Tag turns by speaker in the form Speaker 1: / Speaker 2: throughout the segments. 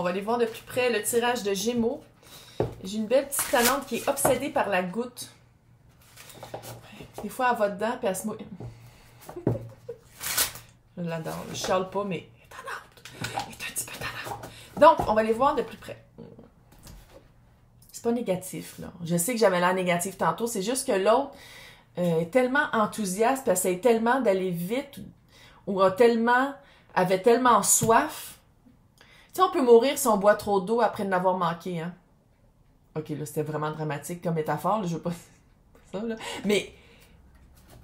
Speaker 1: on va aller voir de plus près le tirage de Gémeaux. J'ai une belle petite talente qui est obsédée par la goutte. Des fois, elle va dedans, puis elle se mouille. Je l'adore. Je chiale pas, mais elle est tannante. Elle est un petit peu tannante. Donc, on va aller voir de plus près. C'est pas négatif, là. Je sais que j'avais l'air négatif tantôt. C'est juste que l'autre est tellement enthousiaste, puis essaie tellement d'aller vite, ou avait tellement soif. Tu sais, on peut mourir si on boit trop d'eau après en avoir manqué, hein. Ok, là, c'était vraiment dramatique comme métaphore, là, je veux pas... ça, là. Mais,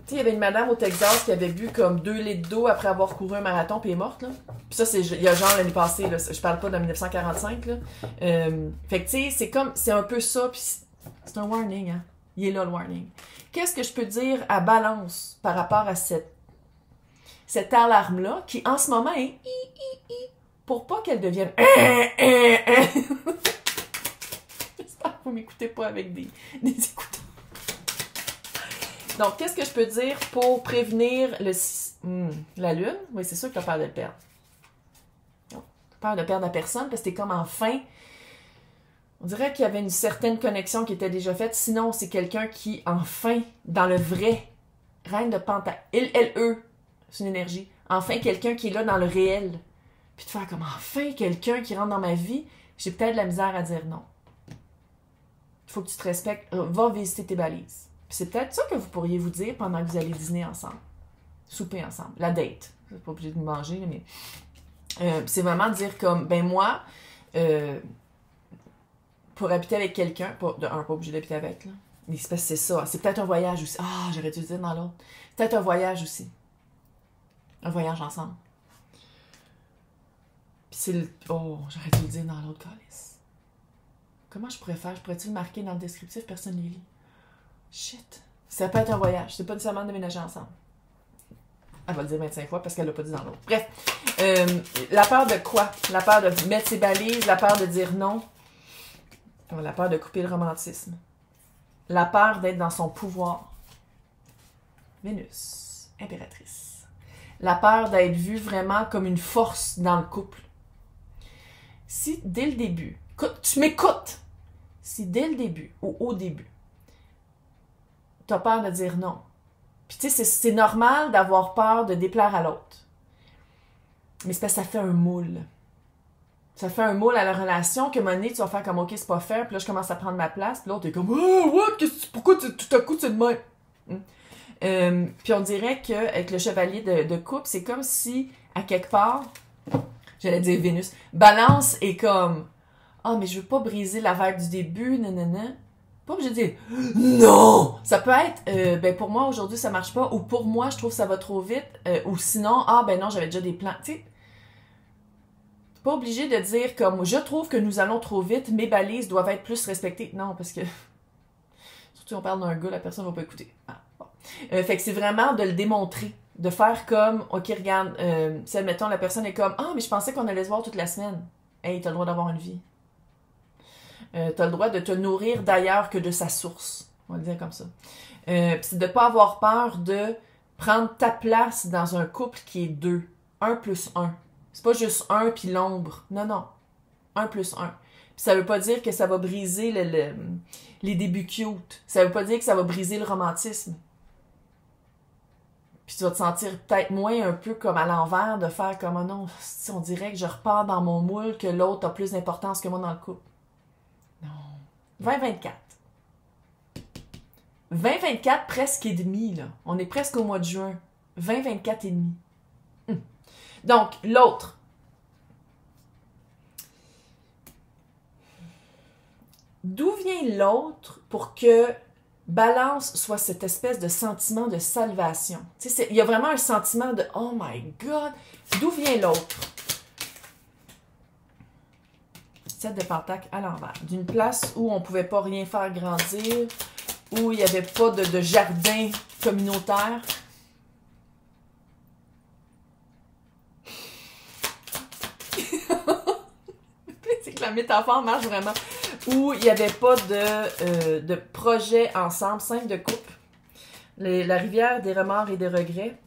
Speaker 1: tu sais, il y avait une madame au Texas qui avait bu comme 2 litres d'eau après avoir couru un marathon, puis elle est morte, là. Puis ça, c'est il y a genre l'année passée, là. Je parle pas de 1945, là. Fait que, tu sais, c'est un peu ça, puis c'est un warning, hein. Il est là, le warning. Qu'est-ce que je peux dire à Balance par rapport à cette alarme-là, qui, en ce moment, est... pour pas qu'elle devienne... J'espère que vous m'écoutez pas avec des écouteurs. Donc, qu'est-ce que je peux dire pour prévenir la lune? Oui, c'est sûr que tu as peur de le perdre. Tu as peur de perdre la personne parce que t'es comme enfin... On dirait qu'il y avait une certaine connexion qui était déjà faite. Sinon, c'est quelqu'un qui, enfin, dans le vrai, reine de Pentacle, eux, c'est une énergie. Enfin, quelqu'un qui est là dans le réel. Puis de faire comme, enfin, quelqu'un qui rentre dans ma vie, j'ai peut-être de la misère à dire non. Il faut que tu te respectes. Va visiter tes balises. Puis c'est peut-être ça que vous pourriez vous dire pendant que vous allez dîner ensemble. Souper ensemble. La date. Vous n'êtes pas obligé de manger, mais... c'est vraiment dire comme, ben moi... pour habiter avec quelqu'un, pas obligé d'habiter avec, là. Mais c'est ça. C'est peut-être un voyage aussi. Ah, j'aurais dû le dire dans l'autre. C'est peut-être un voyage aussi. Un voyage ensemble. Puis c'est le... Oh, j'aurais dû le dire dans l'autre calice. Comment je pourrais faire? Je pourrais-tu le marquer dans le descriptif? Personne ne lit. Shit. Ça peut être un voyage. C'est pas nécessairement de déménager ensemble. Elle va le dire 25 fois parce qu'elle l'a pas dit dans l'autre. Bref. La peur de quoi? La peur de mettre ses balises, la peur de dire non. La peur de couper le romantisme. La peur d'être dans son pouvoir. Vénus, impératrice. La peur d'être vue vraiment comme une force dans le couple. Si dès le début, tu m'écoutes, si dès le début ou au début, tu as peur de dire non, puis tu sais, c'est normal d'avoir peur de déplaire à l'autre. Mais c'est parce que ça fait un moule. Ça fait un moule à la relation que à un moment donné, tu vas faire comme, OK, c'est pas fair, puis là, je commence à prendre ma place, puis l'autre est comme, oh, what? Pourquoi tout à coup, c'est de même? Puis on dirait qu'avec le chevalier de coupe, c'est comme si, à quelque part, j'allais dire Vénus, Balance est comme, ah, mais je veux pas briser la vague du début, nanana. Pas obligé de dire, non! Ça peut être, ben pour moi, aujourd'hui, ça marche pas, ou pour moi, je trouve que ça va trop vite, ou sinon, ah, ben non, j'avais déjà des plans, tu sais. Pas obligé de dire comme je trouve que nous allons trop vite, mes balises doivent être plus respectées. Non, parce que surtout on parle d'un gars, la personne va pas écouter. Ah, bon. Fait que c'est vraiment de le démontrer, de faire comme ok regarde, si admettons la personne est comme ah mais je pensais qu'on allait se voir toute la semaine. Hey, t'as le droit d'avoir une vie. T'as le droit de te nourrir d'ailleurs que de sa source. On va le dire comme ça. C'est de pas avoir peur de prendre ta place dans un couple qui est 2. 1 plus 1. C'est pas juste 1 puis l'ombre. Non, non. 1 plus 1. Puis ça veut pas dire que ça va briser les débuts cute. Ça veut pas dire que ça va briser le romantisme. Puis tu vas te sentir peut-être moins un peu comme à l'envers de faire comme, oh non, si on dirait que je repars dans mon moule, que l'autre a plus d'importance que moi dans le couple. Non. 2024. 2024 presque et demi, là. On est presque au mois de juin. 2024 et demi. Donc, l'autre. D'où vient l'autre pour que Balance soit cette espèce de sentiment de salvation? Tu sais, il y a vraiment un sentiment de « Oh my God! » D'où vient l'autre? 7 de Pentacle à l'envers. D'une place où on ne pouvait pas rien faire grandir, où il n'y avait pas de jardin communautaire. C'est que la métaphore marche vraiment. Où il n'y avait pas de projet ensemble. 5 de coupe. La rivière des remords et des regrets.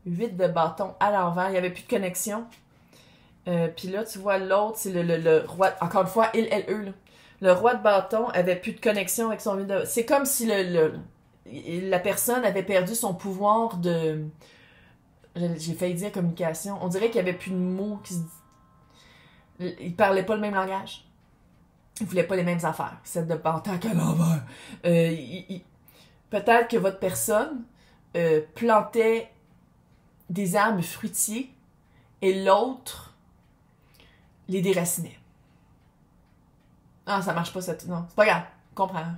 Speaker 1: 8 de bâton à l'envers. Il n'y avait plus de connexion. Puis là, tu vois, l'autre, c'est le roi... Encore une fois, il, elle, eux, là. Le roi de bâton avait plus de connexion avec son... C'est comme si la personne avait perdu son pouvoir de... J'ai failli dire communication. On dirait qu'il n'y avait plus de mots qui se... Ils parlaient pas le même langage. Ils voulaient pas les mêmes affaires. Celle de Pentacle à l'envers. Peut-être que votre personne plantait des arbres fruitiers et l'autre les déracinait. Ah, ça marche pas, ça. Non, c'est pas grave. Comprends.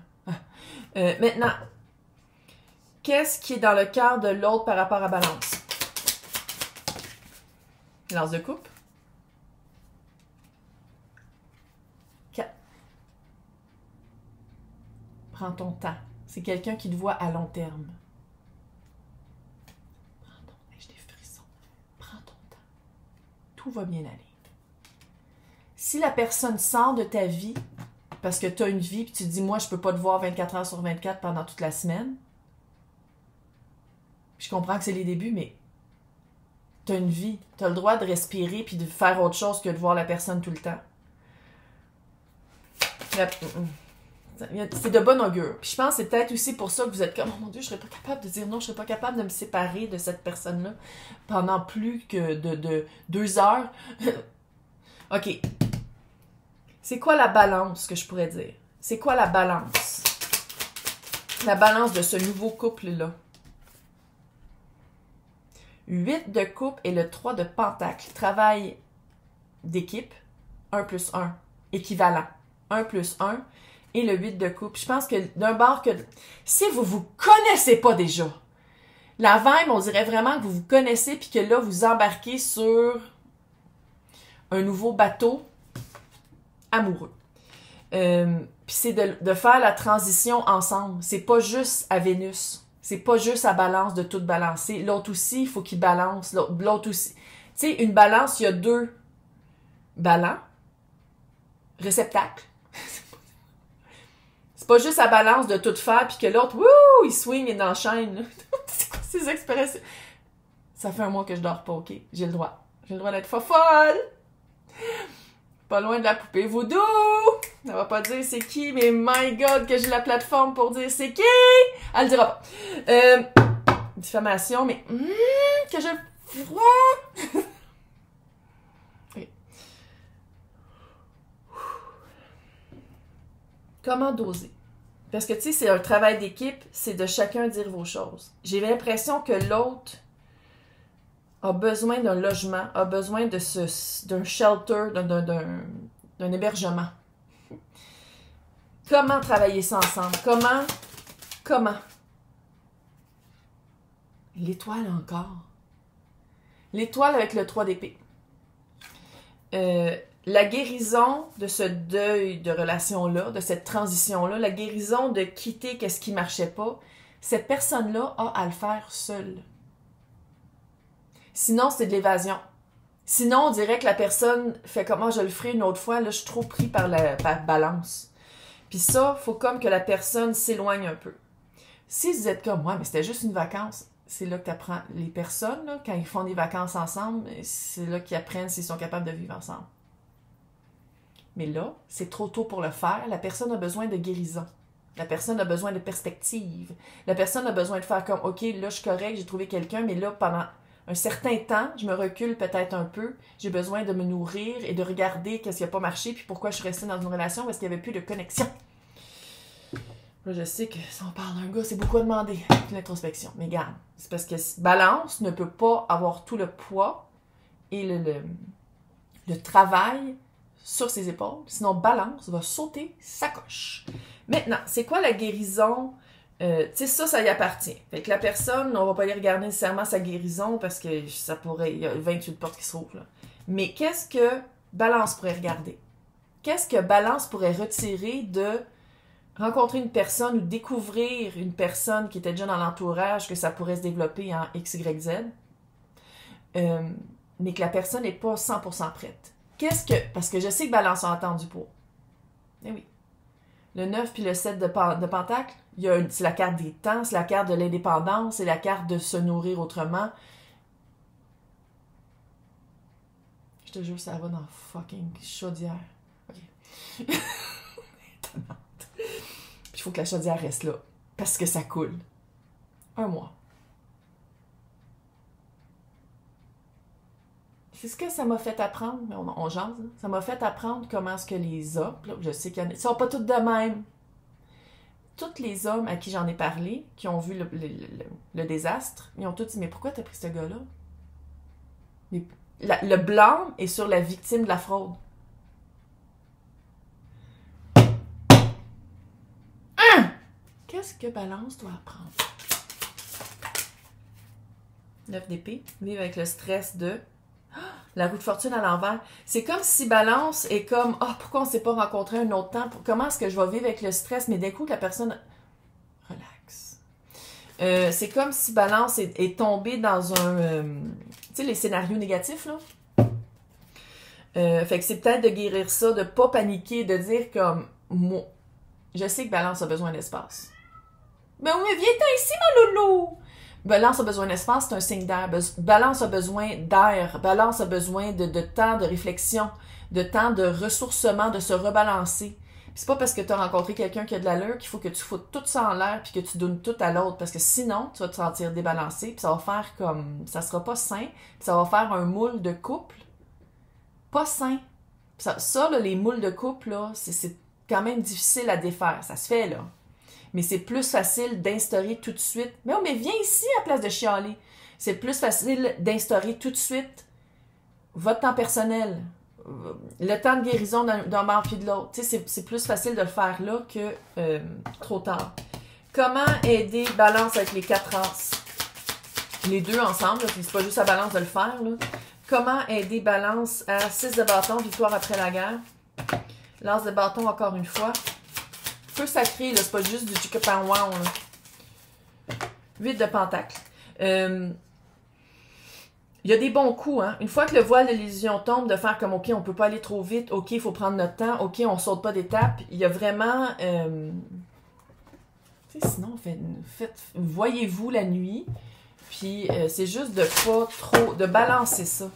Speaker 1: Maintenant, qu'est-ce qui est dans le cœur de l'autre par rapport à Balance? Lance de coupe. 4. Prends ton temps. C'est quelqu'un qui te voit à long terme. J'ai des frissons. Prends ton temps. Tout va bien aller. Si la personne sort de ta vie, parce que tu as une vie, puis tu te dis, moi, je peux pas te voir 24 heures sur 24 pendant toute la semaine. Je comprends que c'est les débuts, mais tu as une vie. Tu as le droit de respirer puis de faire autre chose que de voir la personne tout le temps. C'est de bon augure. Puis je pense que c'est peut-être aussi pour ça que vous êtes comme, oh mon Dieu, je serais pas capable de dire non, je serais pas capable de me séparer de cette personne-là pendant plus que de 2 heures. OK. C'est quoi la balance que je pourrais dire? C'est quoi la balance? La balance de ce nouveau couple-là. 8 de coupe et le 3 de pentacle. Travail d'équipe, 1 plus 1, équivalent. 1 plus 1 et le 8 de coupe. Je pense que d'un bord que... Si vous vous connaissez pas déjà, la vibe, on dirait vraiment que vous vous connaissez puis que là, vous embarquez sur un nouveau bateau amoureux. Puis c'est de faire la transition ensemble. C'est pas juste à Vénus. C'est pas juste à Balance de tout balancer. L'autre aussi, il faut qu'il balance. L'autre aussi. Tu sais, une balance, il y a 2 ballants, réceptacles. C'est pas juste à Balance de tout faire, puis que l'autre, wouh, il swing et enchaîne. C'est quoi ces expressions? Ça fait un mois que je dors pas, OK? J'ai le droit. J'ai le droit d'être folle. Pas loin de la poupée voodoo. Elle va pas dire c'est qui, mais my God, que j'ai la plateforme pour dire c'est qui. Elle le dira pas. Diffamation, mais que je froid. Okay. Comment doser? Parce que tu sais, c'est un travail d'équipe, c'est de chacun dire vos choses. J'ai l'impression que l'autre a besoin d'un logement, a besoin d'un shelter, d'un hébergement. Comment travailler ça ensemble? Comment? L'étoile encore. L'étoile avec le 3 d'épée. La guérison de ce deuil de relation-là, de cette transition-là, la guérison de quitter qu'est-ce qui marchait pas, cette personne-là a à le faire seule. Sinon, c'est de l'évasion. Sinon, on dirait que la personne fait comment je le ferai une autre fois. Là, je suis trop pris par Balance. Puis ça, il faut comme que la personne s'éloigne un peu. Si vous êtes comme moi, mais c'était juste une vacance, c'est là que tu apprends. Les personnes, là, quand ils font des vacances ensemble, c'est là qu'ils apprennent s'ils sont capables de vivre ensemble. Mais là, c'est trop tôt pour le faire. La personne a besoin de guérison. La personne a besoin de perspective. La personne a besoin de faire comme, OK, là, je suis correct, j'ai trouvé quelqu'un, mais là, pendant un certain temps, je me recule peut-être un peu. J'ai besoin de me nourrir et de regarder qu'est-ce qui n'a pas marché, puis pourquoi je suis restée dans une relation, parce qu'il n'y avait plus de connexion. Là, je sais que si on parle d'un gars, c'est beaucoup à demander, l'introspection. Mais regarde, c'est parce que Balance ne peut pas avoir tout le poids et le travail sur ses épaules. Sinon, Balance va sauter sa coche. Maintenant, c'est quoi la guérison? Tu sais, ça y appartient. Fait que la personne, on va pas aller regarder nécessairement sa guérison parce que ça pourrait... Il y a 28 portes qui se rouvrent, là. Mais qu'est-ce que Balance pourrait regarder? Qu'est-ce que Balance pourrait retirer de rencontrer une personne ou découvrir une personne qui était déjà dans l'entourage, que ça pourrait se développer en X, Y, Z, mais que la personne n'est pas 100% prête? Parce que je sais que Balance a entendu pour. Eh oui. Le 9 puis le 7 de Pentacle, c'est la carte des temps, c'est la carte de l'indépendance, c'est la carte de se nourrir autrement. Je te jure, ça va dans fucking chaudière. OK. Puis il faut que la chaudière reste là. Parce que ça coule. 1 mois. C'est ce que ça m'a fait apprendre. On jase, hein? Ça m'a fait apprendre comment est-ce que les hommes, là, je sais qu'ils sont pas tous de même. Tous les hommes à qui j'en ai parlé, qui ont vu le désastre, ils ont tous dit, mais pourquoi t'as pris ce gars-là? Mais le blâme est sur la victime de la fraude. Hein? Qu'est-ce que Balance doit apprendre? 9 d'épée, vivre avec le stress de la roue de fortune à l'envers. C'est comme si Balance est comme, pourquoi on ne s'est pas rencontré un autre temps? Comment est-ce que je vais vivre avec le stress? Mais d'un coup, la personne... Relax. C'est comme si Balance est tombé dans un... tu sais, les scénarios négatifs, là? Fait que c'est peut-être de guérir ça, de pas paniquer, de dire comme, moi, je sais que Balance a besoin d'espace. Ben oui, viens-t'en ici, ma loulou! Balance a besoin d'espace, c'est un signe d'air. Balance a besoin d'air. Balance a besoin de temps de réflexion, de temps de ressourcement, de se rebalancer. Puis c'est pas parce que tu as rencontré quelqu'un qui a de l'allure qu'il faut que tu foutes tout ça en l'air puis que tu donnes tout à l'autre. Parce que sinon, tu vas te sentir débalancé puis ça va faire comme... Ça sera pas sain. Puis ça va faire un moule de couple pas sain. Ça là, les moules de couple, là, c'est quand même difficile à défaire. Ça se fait, là. Mais c'est plus facile d'instaurer tout de suite. Mais oh, mais viens ici à place de chialer. C'est plus facile d'instaurer tout de suite votre temps personnel. Le temps de guérison d'un membre puis de l'autre. Tu sais, c'est plus facile de le faire là que trop tard. Comment aider Balance avec les 4 As? Les deux ensemble, c'est pas juste à Balance de le faire, là. Comment aider Balance à 6 de bâton, victoire après la guerre? Lance de bâton encore une fois. Feu sacré, là, c'est pas juste du chicapan-wow, là. 8 de pentacle. Il y a des bons coups, hein. Une fois que le voile de l'illusion tombe, de faire comme, OK, on peut pas aller trop vite, OK, il faut prendre notre temps, OK, on saute pas d'étape. Il y a vraiment... sinon, voyez-vous la nuit, puis c'est juste de pas trop... de balancer ça.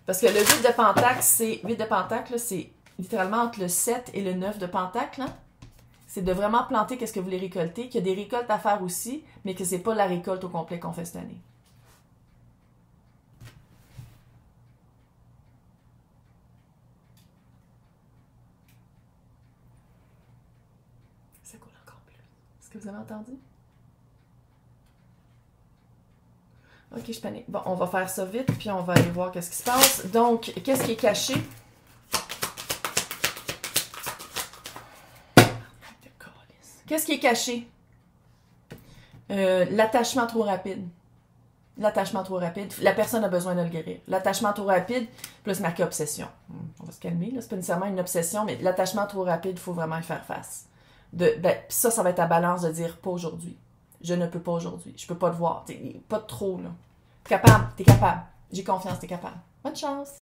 Speaker 1: Parce que le 8 de pentacle, c'est... 8 de pentacle, c'est littéralement entre le 7 et le 9 de pentacle, hein. C'est de vraiment planter qu'est-ce que vous voulez récolter, qu'il y a des récoltes à faire aussi, mais que c'est pas la récolte au complet qu'on fait cette année. Ça coule encore plus. Est-ce que vous avez entendu? Ok, je panique. Bon, on va faire ça vite, puis on va aller voir qu'est-ce qui se passe. Donc, qu'est-ce qui est caché? Qu'est-ce qui est caché? L'attachement trop rapide. L'attachement trop rapide. La personne a besoin de le guérir. L'attachement trop rapide, plus marqué obsession. On va se calmer, là. C'est pas nécessairement une obsession, mais l'attachement trop rapide, il faut vraiment y faire face. Ça va être à Balance de dire pas aujourd'hui. Je ne peux pas aujourd'hui. Je peux pas te voir. Pas de trop, là. T'es capable. J'ai confiance, t'es capable. Bonne chance!